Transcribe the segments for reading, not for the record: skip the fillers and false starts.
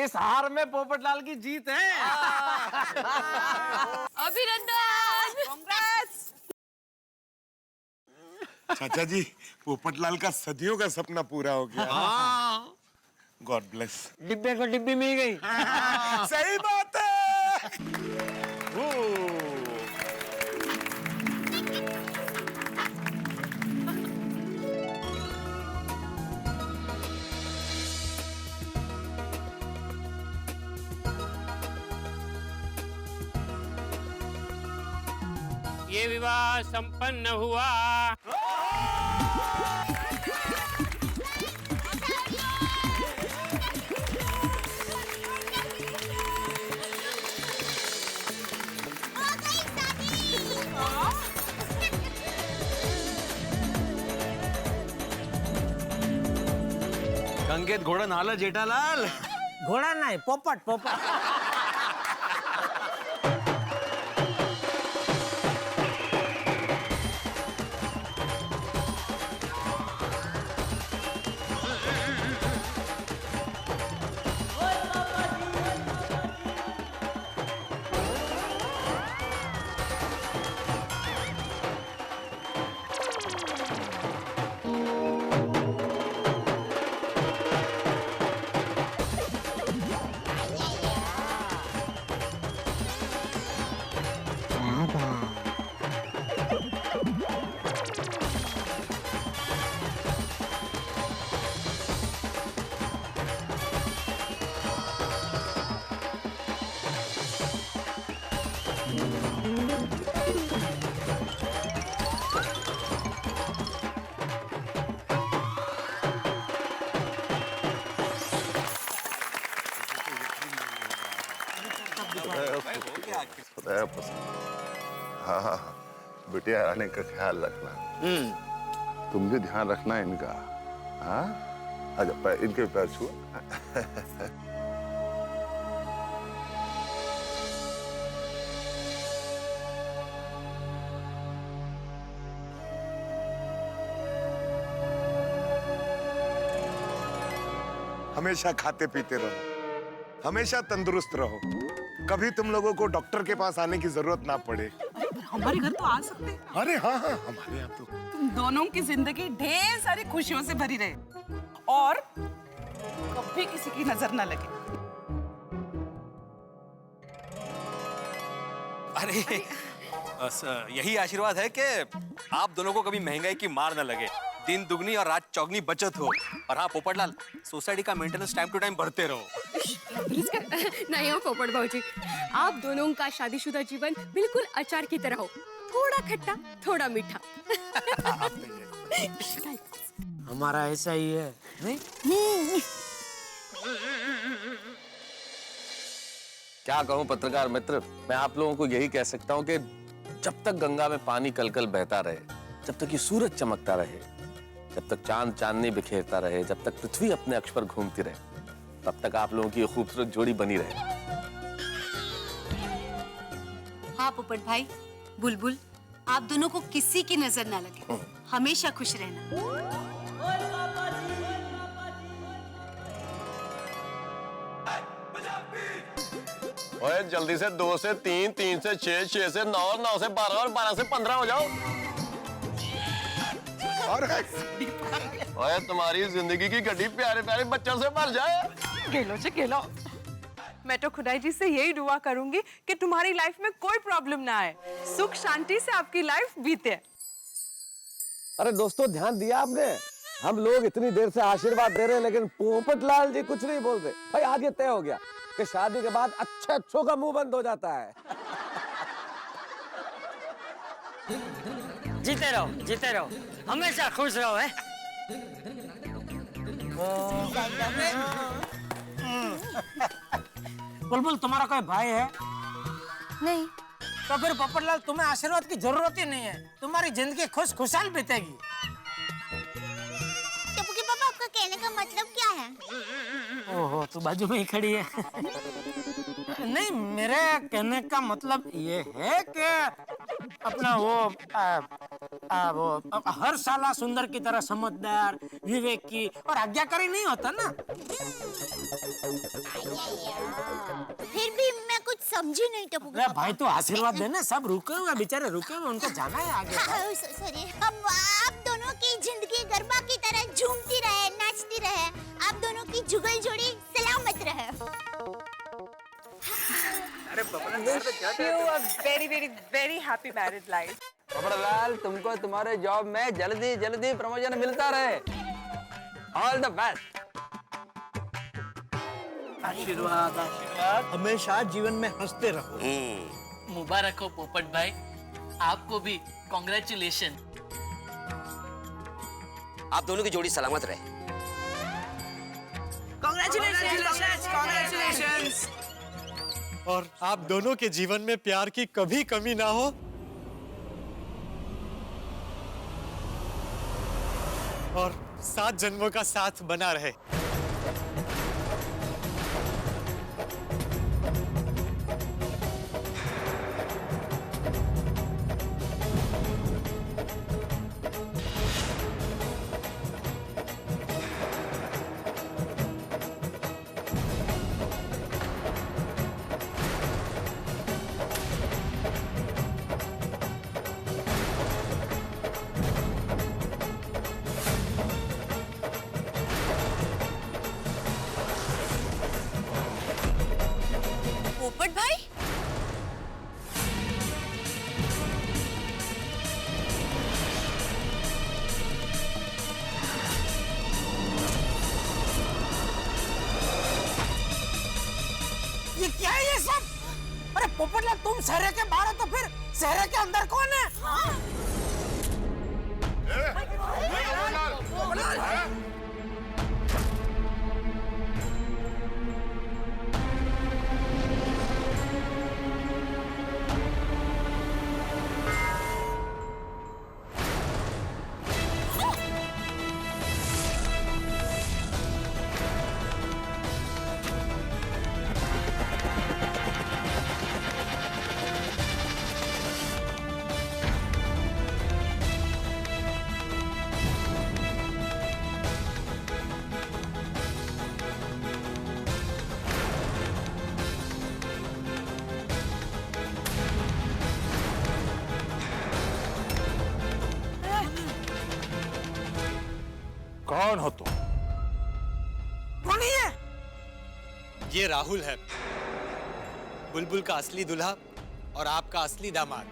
इस हार में पोपटलाल की जीत है। अभिनंदन, कांग्रेस। चाचा जी, पोपटलाल का सदियों का सपना पूरा हो गया। God bless. डिब्बे को डिब्बी मिल गई। सही बात है। ये विवाह संपन्न हुआ। संकेत घोड़ा नाला जेठालाल। घोड़ा नहीं, पोपट पोपट। हाँ हाँ बिटिया आने का ख्याल रखना। तुम भी ध्यान रखना इनका। हाँ आजा पैर, इनके पैर छुओ। हमेशा खाते पीते रहो, हमेशा तंदुरुस्त रहो, कभी तुम लोगों को डॉक्टर के पास आने की जरूरत ना पड़े। हमारे घर तो आ सकते हैं। अरे हाँ हाँ, हमारे यहाँ तो तुम दोनों की जिंदगी ढेर सारी खुशियों से भरी रहे और कभी किसी की नजर न लगे। अरे बस यही आशीर्वाद है कि आप दोनों को कभी महंगाई की मार न लगे, दिन दुगनी और रात चौगनी बचत हो। और हाँ पोपटलाल, सोसाइटी का मेंटेनेंस टाइम टू टाइम भरते रहो। नहीं हो पोपट भाऊजी, आप दोनों का शादीशुदा जीवन बिल्कुल अचार की तरह हो, थोड़ा खट्टा थोड़ा मीठा। हमारा ऐसा ही है, नहीं? क्या कहूँ पत्रकार मित्र, मैं आप लोगों को यही कह सकता हूँ कि जब तक गंगा में पानी कलकल बहता रहे, जब तक ये सूरज चमकता रहे, जब तक चांद चांदनी बिखेरता रहे, जब तक पृथ्वी अपने अक्ष पर घूमती रहे, तब तक आप लोगों की ये खूबसूरत जोड़ी बनी रहे। हाँ पोपट भाई, बुलबुल, आप दोनों को किसी की नजर ना लगे, हमेशा खुश रहना। ओए जल्दी से 2 से 3, 3 से 6, 6 से 9, 9 से 12 और 12 से 15 हो जाओ। ओए तुम्हारी जिंदगी की गड्डी प्यारे प्यारे बच्चों से भर जाए। गेलो से गेलो। मैं तो खुदाई जी से यही दुआ करूंगी कि तुम्हारी लाइफ में कोई प्रॉब्लम ना आए, सुख शांति से आपकी लाइफ बीते। अरे दोस्तों, ध्यान दिया आपने? हम लोग इतनी देर से आशीर्वाद दे रहे हैं, लेकिन पोपटलाल जी कुछ नहीं बोल रहे। भाई आज ये तय हो गया कि शादी के बाद अच्छों का मुंह बंद हो जाता है। जीते रहो, हमेशा खुश रहो। है बुलबुल, तुम्हारा कोई भाई है? नहीं। तो फिर पोपटलाल, तुम्हें आशीर्वाद की जरूरत ही नहीं है, तुम्हारी जिंदगी खुशहाल बीतेगी। टप्पू पापा, आपका कहने का मतलब क्या है? ओहो, तू बाजू में ही खड़ी है। नहीं, मेरे कहने का मतलब ये है कि अपना वो हर साला सुंदर की तरह समझदार, विवेक की और आज्ञाकारी नहीं होता ना। फिर भी मैं कुछ समझी नहीं टप्पू काका। भाई तो आशीर्वाद देना, सब रुके हुए बेचारे रुके हुए, उनको जाना है आगे। सॉरी, अब आप दोनों की जिंदगी गरबा की तरह झूमती रहे, नाचती रहे, आप दोनों की जुगल जोड़ी सलामत रहे। Very very very happy married life. Popatlal, तुमको तुम्हारे जॉब में जल्दी जल्दी प्रमोशन मिलता रहे। All the best. आशीर्वाद आशीर्वाद, हमेशा जीवन में हंसते रहो। मुबारक हो पोपट भाई, आपको भी कॉन्ग्रेचुलेशन। आप दोनों की जोड़ी सलामत रहे। Congratulations! और आप दोनों के जीवन में प्यार की कभी कमी ना हो। और 7 जन्मों का साथ बना रहे। पोपट भाई, ये क्या है ये सब? अरे पोपटलाल, तुम शहर के बाहर हो तो फिर शहर के अंदर कौन है? कौन हो तुम? कौन है ये? ये राहुल है, बुलबुल का असली दूल्हा और आपका असली दामाद।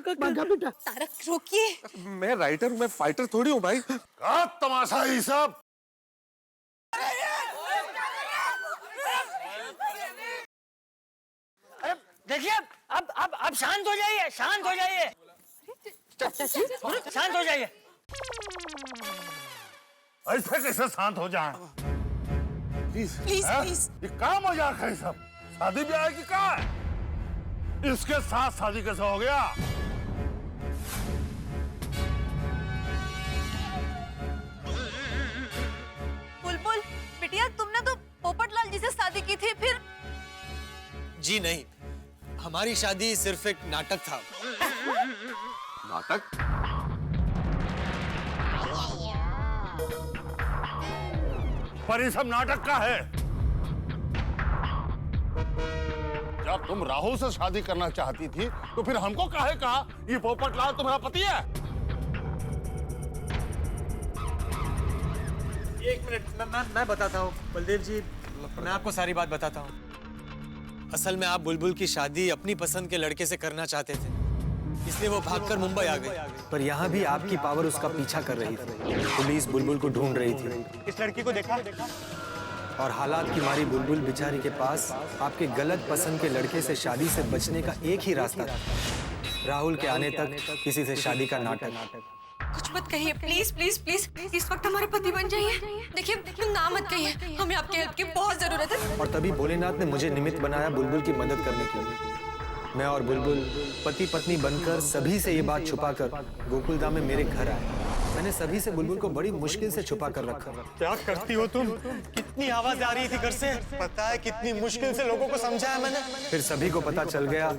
बेटा तारक रोकिए। मैं राइटर हूँ, मैं फाइटर थोड़ी हूँ भाई। क्या तमाशा ये सब? देखिए, अब शांत हो जाइए, शांत हो जाइए, शांत हो जाइए। ऐसे कैसे शांत हो जाए? Please please. ये क्या मजाक है सब? शादी ब्याह की क्या है? इसके साथ शादी कैसे हो गया? बुलबुल बिटिया, तुमने तो पोपटलाल जी से शादी की थी, फिर? जी नहीं, हमारी शादी सिर्फ एक नाटक था। नाटक? पर ये सब नाटक का है। जब तुम राहुल से शादी करना चाहती थी तो फिर हमको काहे कहा ये पोपटलाल तुम्हारा पति है? एक मिनट, मैं बताता हूँ बलदेव जी, मैं आपको सारी बात बताता हूँ। असल में आप बुलबुल की शादी अपनी पसंद के लड़के से करना चाहते थे, इसलिए वो भागकर मुंबई आ गई। पर यहाँ भी आपकी पावर उसका पीछा कर रही थी। पुलिस बुलबुल को ढूंढ रही थी। इस लड़की को देखा? और हालात की मारी बुलबुल बेचारी के पास आपके गलत पसंद के लड़के से शादी से बचने का एक ही रास्ता था, राहुल के आने तक किसी से शादी का नाटक। कुछ मत कहिए, प्लीज प्लीज प्लीज। इस वक्त हमारे पति बन जाइए। देखिए ना मत कहिए, हमें आपकी हेल्प की बहुत जरूरत है। और तभी भोलेनाथ ने मुझे निमित्त बनाया बुलबुल की मदद करने के लिए। मैं और बुलबुल पति पत्नी बनकर सभी से ये बात छुपाकर गोकुलधाम में मेरे घर आए। मैंने सभी से बुलबुल को बड़ी मुश्किल से छुपा कर रखा। क्या करती हो तुम? कितनी आवाज आ रही थी घर से, पता है कितनी मुश्किल से लोगों को समझाया मैंने। फिर सभी को पता चल गया।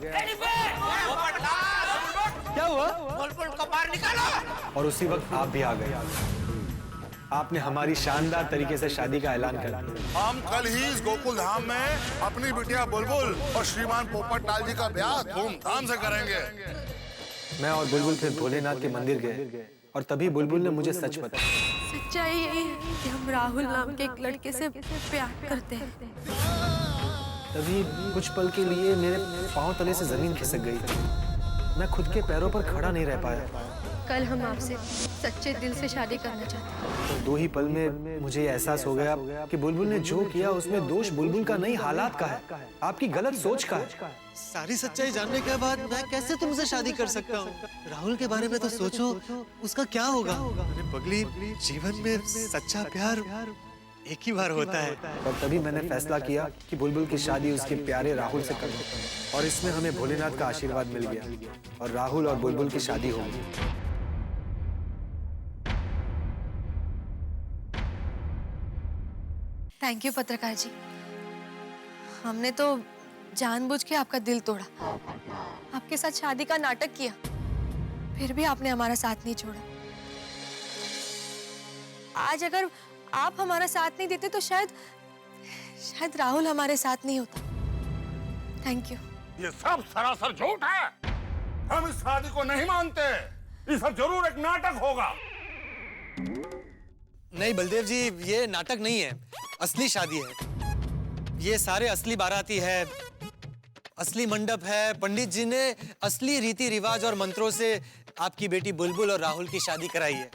क्या हुआ? बुलबुल को बाहर निकालो। और उसी वक्त आप भी आ गए। आपने हमारी शानदार तरीके से शादी का ऐलान कर दिया। हम कल ही इस गोकुल धाम में अपनी बिटिया बुलबुल और श्रीमान पोपट लाल जी का ब्याह धूमधाम से करेंगे। मैं और बुलबुल फिर भोलेनाथ के मंदिर गए और तभी बुलबुल ने मुझे सच बताया। सच्चाई यही है कि हम राहुल नाम के एक लड़के से प्यार करते हैं। तभी कुछ पल के लिए मेरे पांव तले से जमीन खिसक गई। मैं खुद के पैरों पर खड़ा नहीं रह पाया। कल हम आपसे सच्चे दिल से शादी करना चाहते हैं। तो 2 ही पल में मुझे एहसास हो गया कि बुलबुल ने जो किया उसमें दोष बुलबुल का नहीं, हालात का है, आपकी गलत सोच का है। सारी सच्चाई जानने के बाद मैं कैसे तुमसे शादी कर सकता हूँ? राहुल के बारे में तो सोचो, उसका क्या होगा? अरे पगली, जीवन में सच्चा प्यार एक ही बार होता है। और तभी मैंने फैसला किया कि बुलबुल की शादी उसके प्यारे राहुल से कर दूं। और इसमें हमें भोलेनाथ का आशीर्वाद मिल गया और राहुल और बुलबुल की शादी हो गई। थैंक यू पत्रकार जी। हमने तो जानबूझ के आपका दिल तोड़ा, आपके साथ शादी का नाटक किया, फिर भी आपने हमारा साथ नहीं छोड़ा। आज अगर आप हमारा साथ नहीं देते तो शायद राहुल हमारे साथ नहीं होता। Thank you. ये सब सरासर झूठ है। हम इस शादी को नहीं मानते। ये सब जरूर एक नाटक होगा। नहीं बलदेव जी, ये नाटक नहीं है, असली शादी है। ये सारे असली बाराती है, असली मंडप है। पंडित जी ने असली रीति रिवाज और मंत्रों से आपकी बेटी बुलबुल और राहुल की शादी कराई है।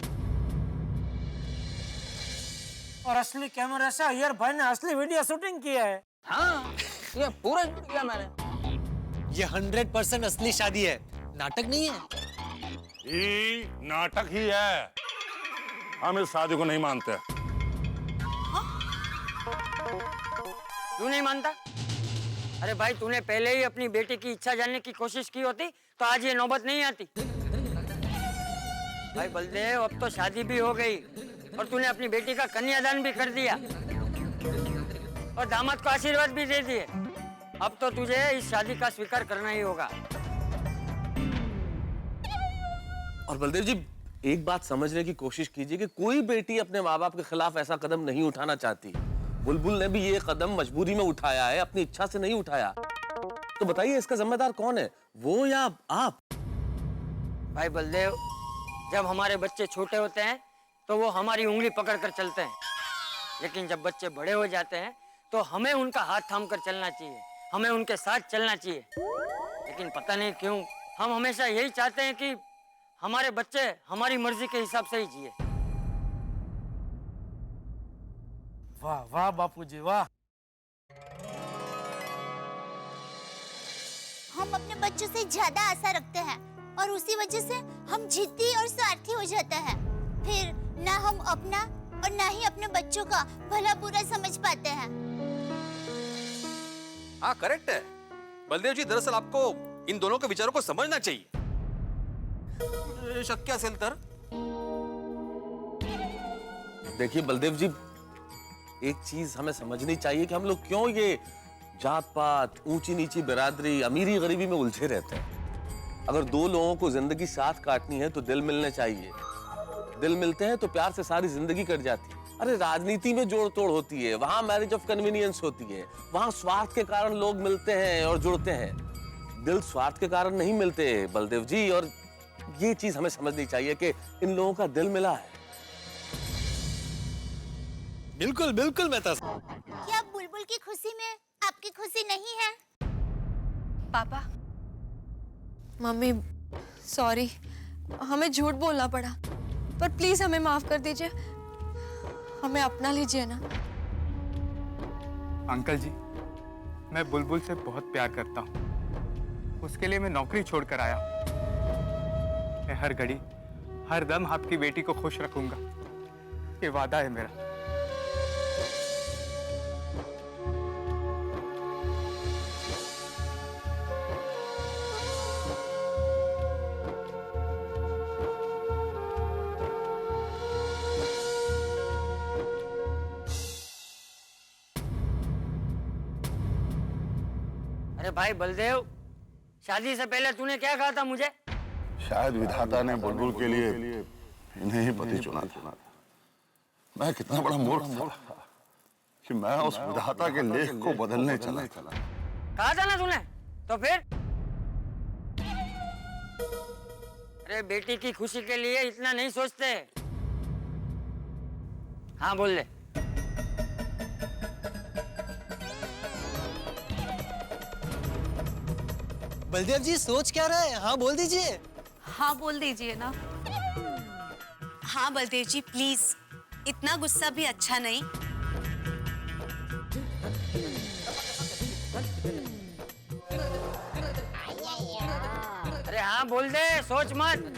और असली कैमरा से अय्यर भाई ने असली वीडियो शूटिंग किया है। हाँ, ये पूरा किया मैंने। ये 100% असली शादी है, नाटक नहीं है। ये नाटक ही है। हम इस शादी को नहीं मानते। क्यों नहीं मानता? अरे भाई, तूने पहले ही अपनी बेटी की इच्छा जानने की कोशिश की होती तो आज ये नौबत नहीं आती। भाई बलदेव, अब तो शादी भी हो गई और तूने अपनी बेटी का कन्यादान भी कर दिया और दामाद को आशीर्वाद भी दे दिए। अब तो तुझे इस शादी का स्वीकार करना ही होगा। और बलदेव जी, एक बात समझने की कोशिश कीजिए कि कोई बेटी अपने माँ बाप के खिलाफ ऐसा कदम नहीं उठाना चाहती। बुलबुल ने भी ये कदम मजबूरी में उठाया है, अपनी इच्छा से नहीं उठाया। तो बताइए, इसका जिम्मेदार कौन है, वो या आप? भाई बलदेव, जब हमारे बच्चे छोटे होते हैं तो वो हमारी उंगली पकड़कर चलते हैं, लेकिन जब बच्चे बड़े हो जाते हैं तो हमें उनका हाथ थामकर चलना चाहिए, हमें उनके साथ चलना चाहिए। लेकिन पता नहीं क्यों हम हमेशा यही चाहते हैं कि हमारे बच्चे हमारी मर्जी के हिसाब से ही जिए। वाह वाह बापूजी वाह। हम अपने बच्चों से ज्यादा आशा रखते हैं और उसी वजह से हम जिद्दी और स्वार्थी हो जाते हैं। फिर ना हम अपना और ना ही अपने बच्चों का भला बुरा समझ पाते हैं। हाँ, करेक्ट है बलदेव जी। दरअसल आपको इन दोनों के विचारों को समझना चाहिए। शक्य असेल तर। देखिए बलदेव जी, एक चीज हमें समझनी चाहिए कि हम लोग क्यों ये जात पात, ऊंची नीची बिरादरी, अमीरी गरीबी में उलझे रहते हैं। अगर दो लोगों को जिंदगी साथ काटनी है तो दिल मिलने चाहिए। दिल मिलते हैं तो प्यार से सारी जिंदगी कट जाती है। अरे राजनीति में जोड़ तोड़ होती है, वहां मैरिज ऑफ कन्वीनियंस होती है, वहां स्वार्थ के कारण लोग मिलते हैं और जुड़ते हैं। दिल स्वार्थ के कारण नहीं मिलते बलदेव जी। और ये चीज हमें समझनी चाहिए कि इन लोगों का दिल मिला है। बिल्कुल बिल्कुल। मैं क्या बुलबुल की खुशी में आपकी खुशी नहीं है? पापा, मम्मी, सॉरी, हमें झूठ बोलना पड़ा, पर प्लीज हमें माफ कर दीजिए। हमें अपना लीजिए ना। अंकल जी, मैं बुलबुल से बहुत प्यार करता हूँ। उसके लिए मैं नौकरी छोड़कर आया हूँ। मैं हर घड़ी हर दम आपकी बेटी को खुश रखूंगा, ये वादा है मेरा। अरे भाई बलदेव, शादी से पहले तूने क्या कहा था मुझे? शायद विधाता ने बुलबुल के लिए इन्हें ही पति चुना था। मैं कितना बड़ा मूर्ख था कि मैं उस विधाता के लेख को बदलने चला। कहा था ना तूने, तो फिर? अरे बेटी की खुशी के लिए इतना नहीं सोचते। हाँ बोल ले। बलदेव जी सोच क्या रहे हैं? हाँ बोल दीजिए। हाँ बोल दीजिए ना। हाँ बलदेव जी प्लीज, इतना गुस्सा भी अच्छा नहीं। अरे हाँ बोल दे, सोच मत।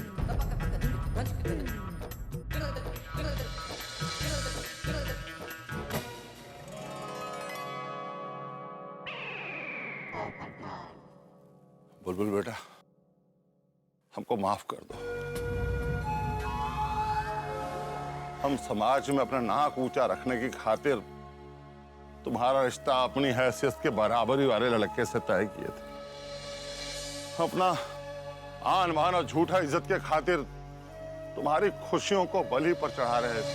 बुलबुल बेटा, हमको माफ कर दो। हम समाज में अपना नाक ऊंचा रखने की खातिर तुम्हारा रिश्ता अपनी हैसियत के बराबरी वाले लड़के से तय किए थे। अपना आन मान और झूठा इज्जत के खातिर तुम्हारी खुशियों को बलि पर चढ़ा रहे थे।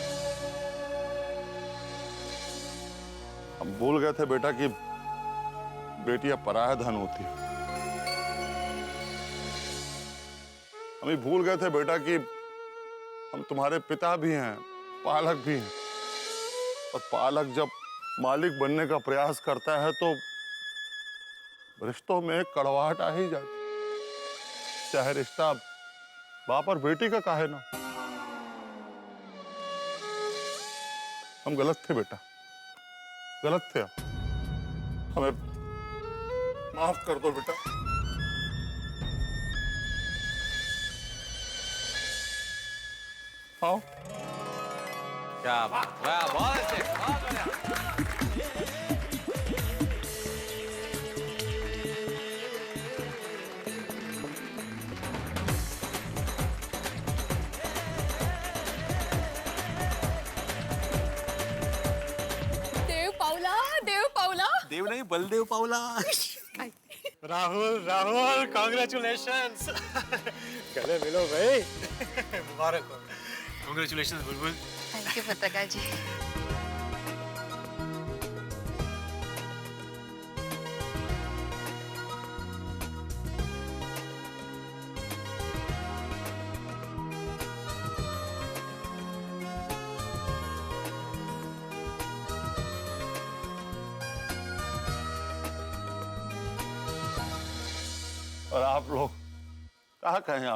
हम भूल गए थे बेटा कि बेटियां पराया धन होती है। हम ये भूल गए थे बेटा कि हम तुम्हारे पिता भी हैं, पालक भी हैं। और पालक जब मालिक बनने का प्रयास करता है तो रिश्तों में एक कड़वाहट आ ही जाती, चाहे रिश्ता बाप और बेटी का काहे ना। हम गलत थे बेटा, गलत थे। हमें माफ कर दो बेटा। आओ। क्या बात, वाह, बहुत अच्छे, बहुत बढ़िया। देव पाउला। देव नहीं, बलदेव पाउला। राहुल, राहुल, कॉन्ग्रेचुलेशंस। गले मिलो भाई। मुबारक हो। Congratulations Bulbul. थैंक यू पत्रकार जी। और आप लोग कहा कहें,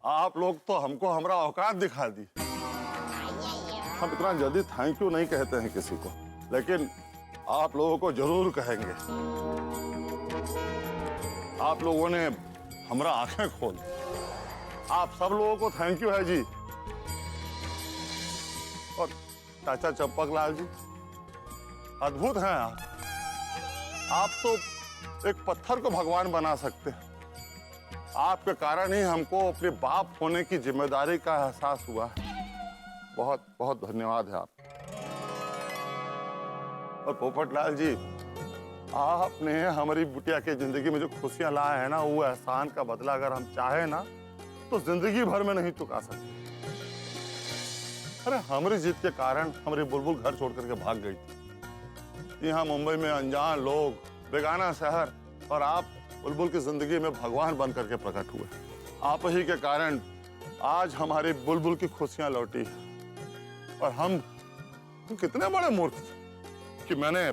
आप लोग तो हमको हमारा औकात दिखा दी। हम इतना जल्दी थैंक यू नहीं कहते हैं किसी को, लेकिन आप लोगों को जरूर कहेंगे। आप लोगों ने हमारा आंखें खोल, आप सब लोगों को थैंक यू है जी। और चाचा चंपकलाल जी, अद्भुत हैं आप तो एक पत्थर को भगवान बना सकते हैं। आपके कारण ही हमको अपने बाप होने की जिम्मेदारी का एहसास हुआ है। बहुत बहुत धन्यवाद है आप। और पोपटलाल जी, आपने हमारी बिटिया की जिंदगी में जो खुशियां लाए हैं ना, वो एहसान का बदला अगर हम चाहे ना तो जिंदगी भर में नहीं चुका सकते। अरे हमारी जीत के कारण हमारी बुलबुल घर छोड़ करके भाग गई थी। यहाँ मुंबई में अनजान लोग, बेगाना शहर, और आप बुलबुल की जिंदगी में भगवान बन करके प्रकट हुए। आप ही के कारण आज हमारी बुलबुल की खुशियां लौटी। और हम कितने बड़े मूर्ख थे कि मैंने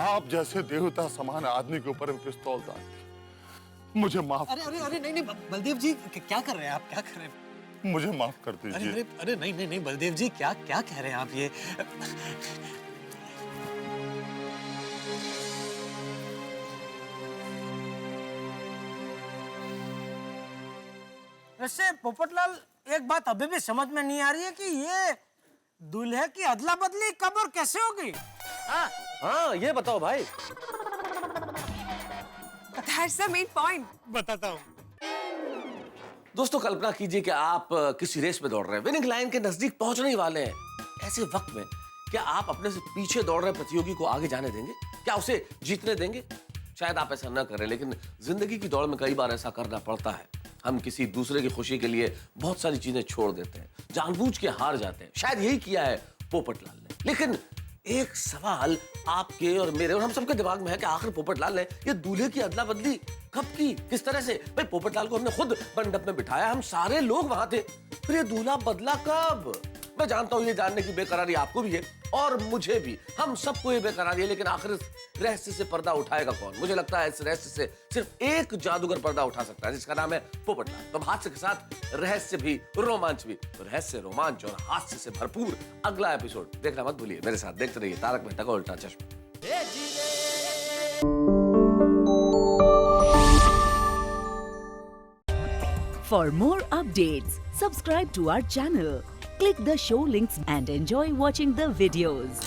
आप जैसे देवता समान आदमी के ऊपर पिस्तौल डाल दी। मुझे माफ। अरे अरे अरे नहीं नहीं बलदेव जी, क्या कर रहे हैं आप? क्या कर रहे हैं? मुझे माफ कर दीजिए। अरे अरे नहीं नहीं नहीं बलदेव जी, क्या क्या कह रहे हैं आप ये? वैसे पोपटलाल, एक बात अभी भी समझ में नहीं आ रही है कि ये दूल्हे की अदला बदली कब और कैसे होगी? हाँ ये बताओ भाई। That's the main point. बताता हूँ। दोस्तों कल्पना कीजिए कि आप किसी रेस में दौड़ रहे हैं, विनिंग लाइन के नजदीक पहुंचने ही वाले हैं। ऐसे वक्त में क्या आप अपने से पीछे दौड़ रहे प्रतियोगी को आगे जाने देंगे? क्या उसे जीतने देंगे? शायद आप ऐसा न करें, लेकिन जिंदगी की दौड़ में कई बार ऐसा करना पड़ता है। हम किसी दूसरे की खुशी के लिए बहुत सारी चीजें छोड़ देते हैं, जानबूझ के हार जाते हैं। शायद यही किया है पोपटलाल ने। लेकिन एक सवाल आपके और मेरे और हम सबके दिमाग में है कि आखिर पोपटलाल ने ये दूल्हे की अदला बदली कब की, किस तरह से? भाई पोपटलाल को हमने खुद मंडप में बिठाया, हम सारे लोग वहां थे, फिर ये दूल्हा बदला कब? मैं जानता हूं ये जानने की बेकरारी आपको भी है और मुझे भी, हम सबको ये बेकरारी है, लेकिन आखिर इस रहस्य से पर्दा उठाएगा कौन? मुझे लगता है इस रहस्य से सिर्फ एक जादूगर पर्दा उठा सकता है, जिसका नाम है पोपटलाल। तो हास्य के साथ रहस्य भी, रोमांच भी। तो रहस्य, रोमांच और हास्य से भरपूर अगला एपिसोड देखना मत भूलिए। मेरे साथ देखते रहिए तारक मेहता का उल्टा चश्मा। For more updates, subscribe to our channel, click the show links and enjoy watching the videos.